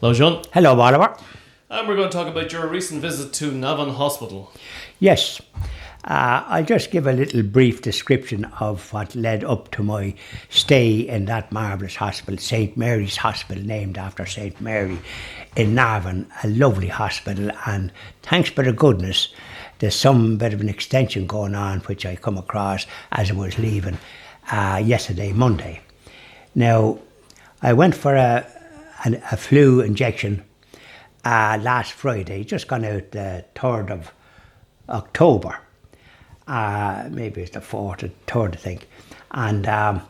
Hello, John. Hello, Oliver. And we're going to talk about your recent visit to Navan Hospital. Yes, I'll just give a little brief description of what led up to my stay in that marvellous hospital, St Mary's Hospital, named after St Mary in Navan, a lovely hospital, and thanks be to goodness, there's some bit of an extension going on which I come across as I was leaving yesterday, Monday. Now, I went for a flu injection last Friday, just gone out the 3rd of October. Maybe it's the 4th or 3rd, I think. And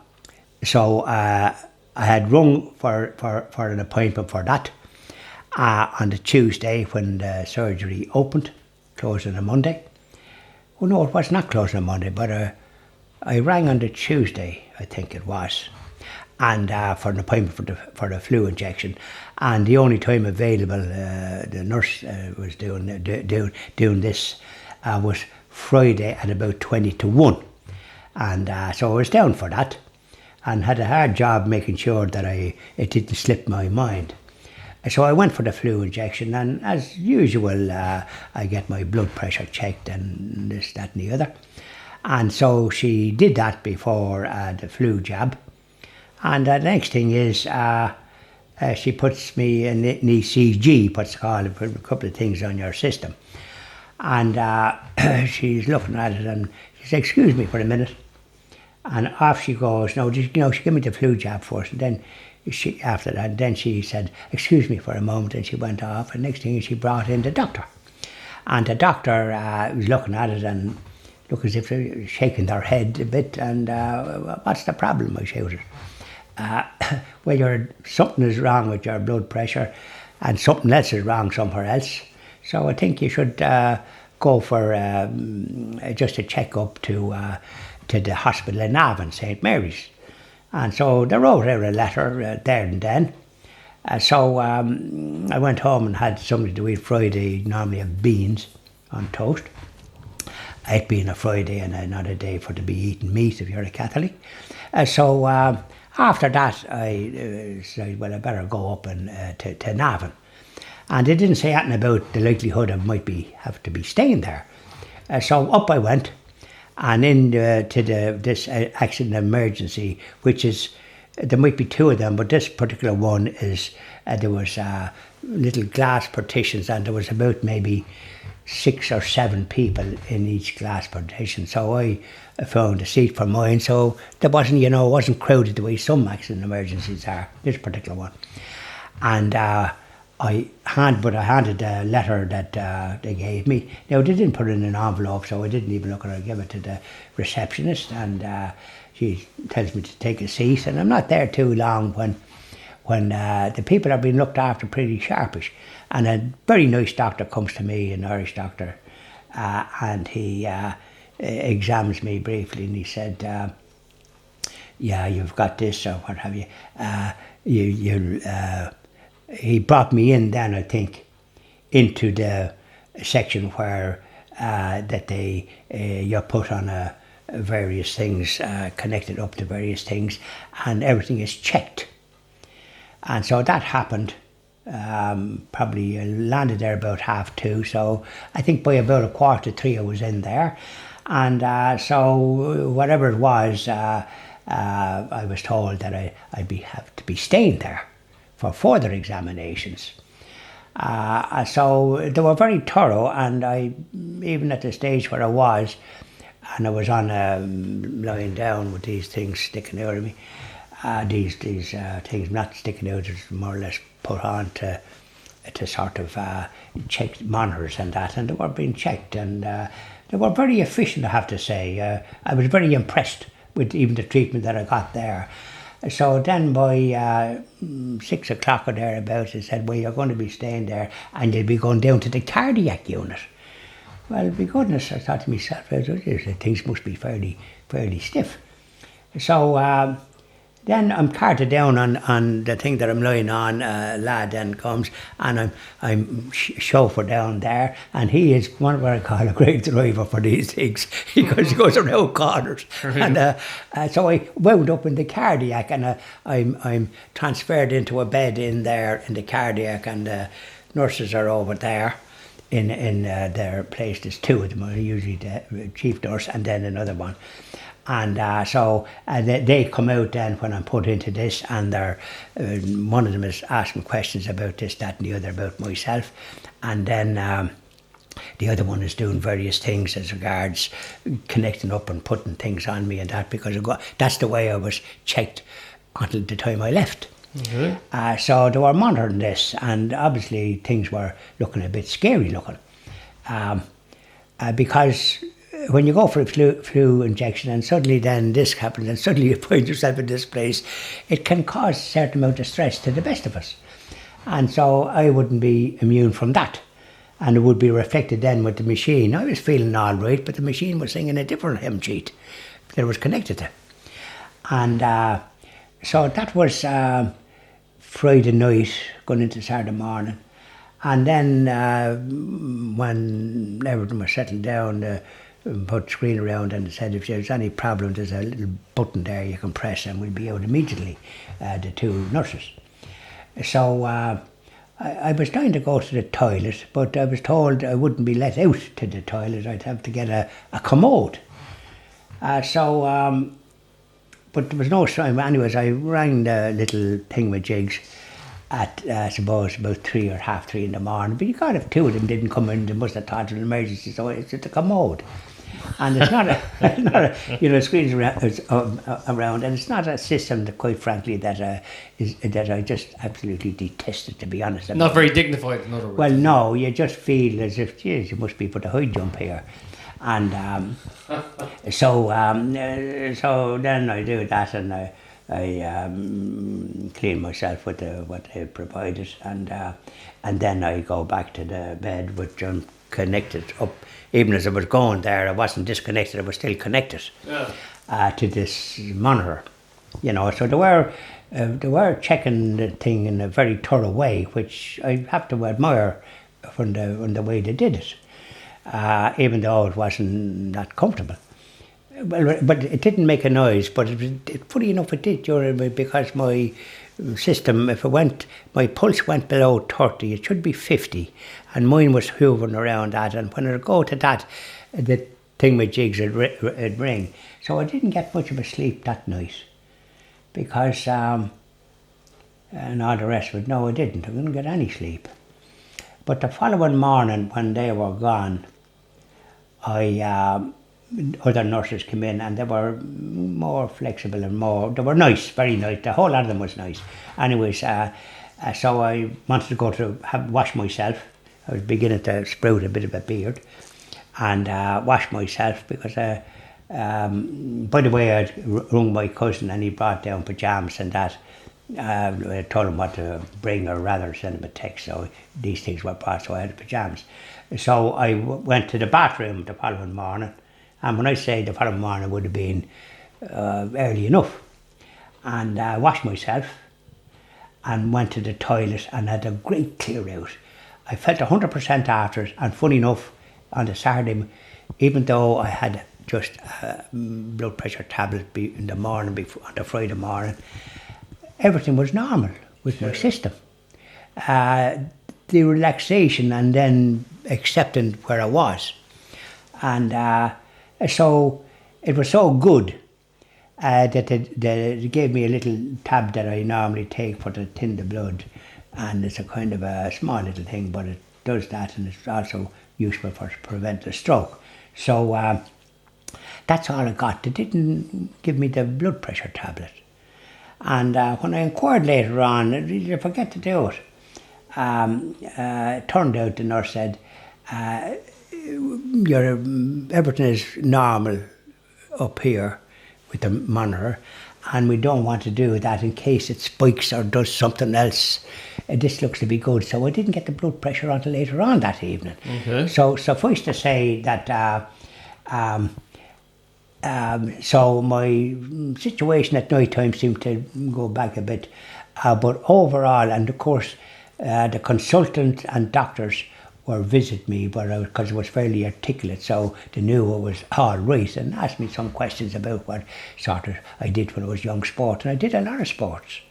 so I had rung for an appointment for that on the Tuesday when the surgery opened, closed on a Monday. Oh no, it was not closed on a Monday, but I rang on the Tuesday, I think it was, and for an appointment for the flu injection. And the only time available, the nurse was doing this was Friday at about 20 to 1. And so I was down for that and had a hard job making sure that it didn't slip my mind. So I went for the flu injection, and as usual, I get my blood pressure checked and this, that and the other. And so she did that before the flu jab. And the next thing is she puts me in an ECG, what's called, a couple of things on your system. And she's looking at it and she says, "Excuse me for a minute." And off she goes. No, just, she gave me the flu jab first, and then after that, then she said, "Excuse me for a moment," and she went off. And next thing is she brought in the doctor. And the doctor was looking at it and looked as if they were shaking their head a bit. And "What's the problem?" I shouted. "Well, something is wrong with your blood pressure and something else is wrong somewhere else. So I think you should go for just a check-up to the hospital in Navan, St Mary's." And so they wrote out a letter there and then. So I went home and had something to eat Friday. Normally have beans on toast. It being a Friday and not a day for to be eating meat if you're a Catholic. So after that, I said, well, I better go up and to Navan. And they didn't say anything about the likelihood I might have to be staying there. So up I went, and in to this accident emergency, which is, there might be two of them, but this particular one is, there was little glass partitions, and there was about maybe 6 or 7 people in each glass partition. So I found a seat for mine, so there wasn't, it wasn't crowded the way some accident emergencies are, this particular one. And I handed the letter that they gave me. Now, they didn't put it in an envelope, so I didn't even look at it. I gave it to the receptionist, and she tells me to take a seat. And I'm not there too long when the people are being looked after pretty sharpish. And a very nice doctor comes to me, an Irish doctor, and he examines me briefly, and he said, "Yeah, you've got this," or what have you. He brought me in then, I think, into the section where that you're put on various things, connected up to various things, and everything is checked. And so that happened. Probably landed there about 2:30, so I think by about 2:45 I was in there. And so whatever it was, I was told that I'd have to be staying there for further examinations. So they were very thorough, and I, even at the stage where I was, and I was on lying down with these things sticking out of me, these things not sticking out, just more or less put on to sort of check monitors and that, and they were being checked, and they were very efficient, I have to say. I was very impressed with even the treatment that I got there. So then by 6 o'clock or thereabouts, they said, "Well, you're going to be staying there and you'll be going down to the cardiac unit." Well, by goodness, I thought to myself, things must be fairly stiff. So Then I'm carted down on the thing that I'm lying on. A lad then comes and I'm chauffeured down there, and he is what I call a great driver for these things because he goes around corners. And so I wound up in the cardiac, and I'm transferred into a bed in there in the cardiac, and the nurses are over there. In their place, there's two of them, usually the chief nurse and then another one. And so they come out then when I'm put into this, and they're one of them is asking questions about this, that and the other about myself. And then the other one is doing various things as regards connecting up and putting things on me and that, because that's the way I was checked until the time I left. Mm-hmm. So they were monitoring this, and obviously things were looking a bit scary looking. Because when you go for a flu injection and suddenly then this happens and suddenly you find yourself in this place, it can cause a certain amount of stress to the best of us. And so I wouldn't be immune from that. And it would be reflected then with the machine. I was feeling all right, but the machine was singing a different hymn sheet that it was connected to. And so that was Friday night, going into Saturday morning. And then when everything was settled down, put the screen around and said if there's any problem, there's a little button there you can press and we'll be out immediately, the two nurses. So I was trying to go to the toilet, but I was told I wouldn't be let out to the toilet. I'd have to get a commode. But there was no sign. Anyways, I rang the little thingamajigs at, I suppose, about 3 or half 3 in the morning. But you got if two of them didn't come in, they must have thought of an emergency, so it's a commode. And it's not a screens around, and it's not a system that, quite frankly, that I just absolutely detested, to be honest. Not very dignified, in other words. Well, no, you just feel as if, geez, you must be put a high jump here. And so then I do that, and I clean myself with what they provided, and then I go back to the bed, which I'm connected up. Even as I was going there, I wasn't disconnected, I was still connected to this monitor. You know, so they were checking the thing in a very thorough way, which I have to admire from the way they did it, even though it wasn't that comfortable. Well, but it didn't make a noise, but funny enough it did, because my system, my pulse went below 30, it should be 50, and mine was hovering around that, and when it go to that, the thingamajigs would ring. So I didn't get much of a sleep that night, because, and all the rest of it, no I didn't, I didn't get any sleep. But the following morning, when they were gone, other nurses came in, and they were more flexible and they were nice, very nice. The whole lot of them was nice. Anyways, so I wanted to go to wash myself. I was beginning to sprout a bit of a beard, and wash myself because, by the way, I'd rung my cousin and he brought down pyjamas and that. I told him what to bring, or rather send him a text, so these things were brought, so I had pyjamas. So I went to the bathroom the following morning. And when I say the following morning, it would have been early enough. And I washed myself and went to the toilet and had a great clear out. I felt 100% after it, and funny enough, on the Saturday, even though I had just a blood pressure tablet in the morning, on the Friday morning, everything was normal with my system. The relaxation and then accepting where I was. And so it was so good that they gave me a little tab that I normally take for to thin the blood, and it's a kind of a small little thing, but it does that, and it's also useful for to prevent a stroke. So that's all I got. They didn't give me the blood pressure tablet. And when I inquired later on, I forget to do it. It turned out the nurse said, everything is normal up here with the monitor, and we don't want to do that in case it spikes or does something else. This looks to be good. So I didn't get the blood pressure until later on that evening. Okay. So suffice to say that So my situation at night time seemed to go back a bit. But overall, and of course, the consultant and doctors were visit me, but because I was fairly articulate, so they knew I was all right and asked me some questions about what sort of I did when I was young sport, and I did a lot of sports.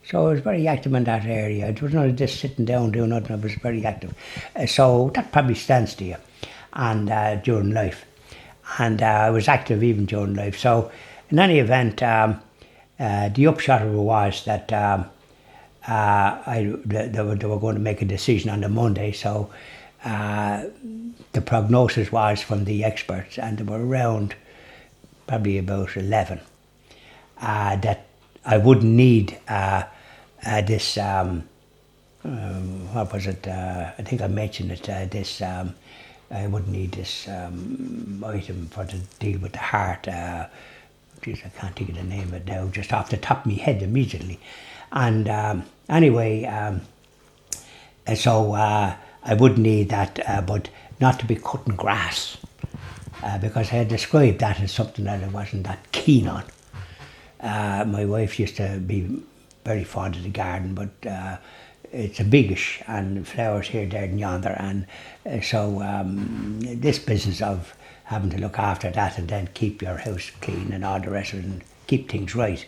So I was very active in that area. It was not just sitting down doing nothing. I was very active. So that probably stands to you, and during life, and I was active even during life. So in any event, the upshot of it was that they were going to make a decision on the Monday. So the prognosis was from the experts, and they were around probably about 11, that I wouldn't need this, what was it, I think I mentioned it, I wouldn't need this item for to deal with the heart. Geez, I can't think of the name of it now, just off the top of my head immediately. And anyway, so I would need that, but not to be cutting grass, because I had described that as something that I wasn't that keen on. My wife used to be very fond of the garden, but it's a biggish, and flowers here, there and yonder, and so this business of having to look after that and then keep your house clean and all the rest of it and keep things right,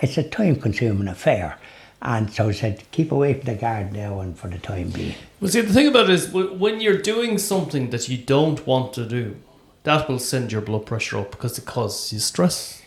it's a time-consuming affair. And so I said, keep away from the garden now and for the time being. Well, see, the thing about it is, when you're doing something that you don't want to do, that will send your blood pressure up because it causes you stress.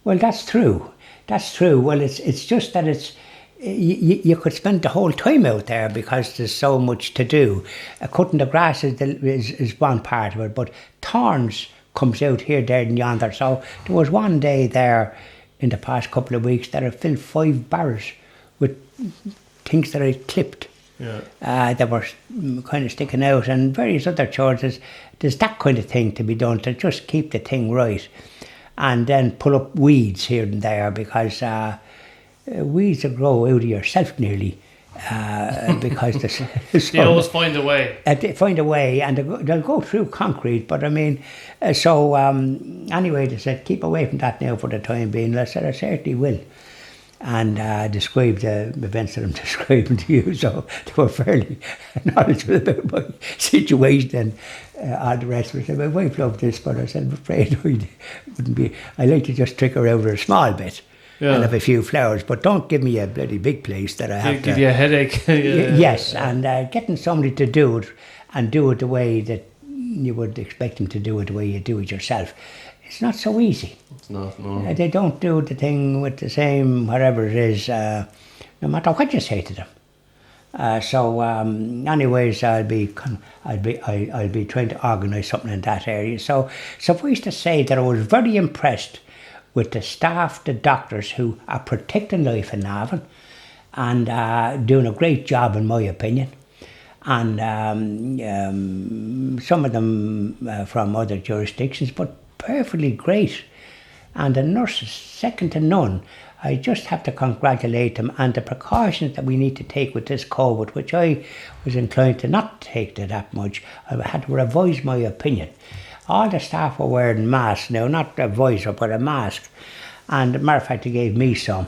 Well, that's true. That's true. Well, it's just that it's you could spend the whole time out there because there's so much to do. Cutting the grass is one part of it, but thorns comes out here, there and yonder. So there was one day there in the past couple of weeks that I filled 5 barrels with things that I clipped. Yeah. That were kind of sticking out, and various other chores. There's that kind of thing to be done to just keep the thing right. And then pull up weeds here and there, because weeds will grow out of yourself nearly, because they always find a way. They find a way, and they'll go through concrete. But I mean, anyway, they said keep away from that now for the time being. And I said I certainly will, and described the events that I'm describing to you. So they were fairly knowledgeable about my situation and all the rest of it. My wife loved this, but I said I'm afraid I wouldn't be. I like to just trick her out a small bit. Yeah. And have a few flowers, but don't give me a bloody big place that I have to give you a headache. Yes, and getting somebody to do it and do it the way that you would expect them to do it, the way you do it yourself, it's not so easy. It's not, no. They don't do the thing with the same whatever it is, no matter what you say to them. Anyways, I'll be trying to organise something in that area. So suffice to say that I was very impressed with the staff, the doctors who are protecting life in Navan and doing a great job in my opinion. And some of them from other jurisdictions, but perfectly great. And the nurses, second to none. I just have to congratulate them, and the precautions that we need to take with this COVID, which I was inclined to not take to that much. I had to revise my opinion. All the staff were wearing masks now, not a visor, but a mask. And as a matter of fact, they gave me some.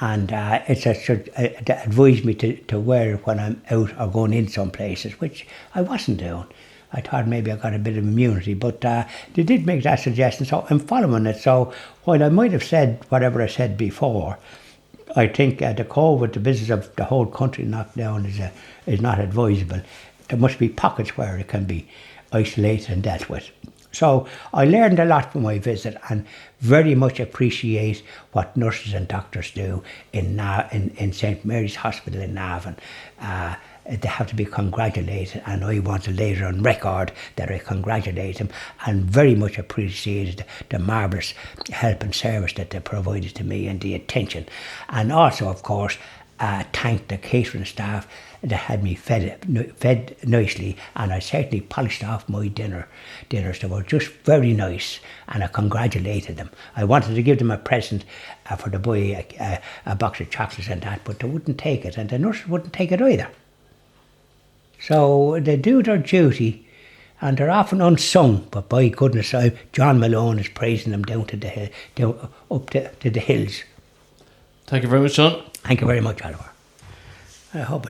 And it advised me to wear it when I'm out or going in some places, which I wasn't doing. I thought maybe I got a bit of immunity, but they did make that suggestion, so I'm following it. So while I might have said whatever I said before, I think the COVID, the business of the whole country knocked down is not advisable. There must be pockets where it can be isolated and dealt with. So I learned a lot from my visit and very much appreciate what nurses and doctors do in St Mary's Hospital in Navan. They have to be congratulated, and I want to lay it on record that I congratulate them and very much appreciated the marvellous help and service that they provided to me and the attention. And also, of course, thank the catering staff that had me fed nicely, and I certainly polished off my dinners. They were just very nice, and I congratulated them. I wanted to give them a present for the boy, a box of chocolates and that, but they wouldn't take it, and the nurses wouldn't take it either. So they do their duty, and they're often unsung, but by goodness, John Malone is praising them down to the up to the hills. Thank you very much, John. Thank you very much, Oliver. I hope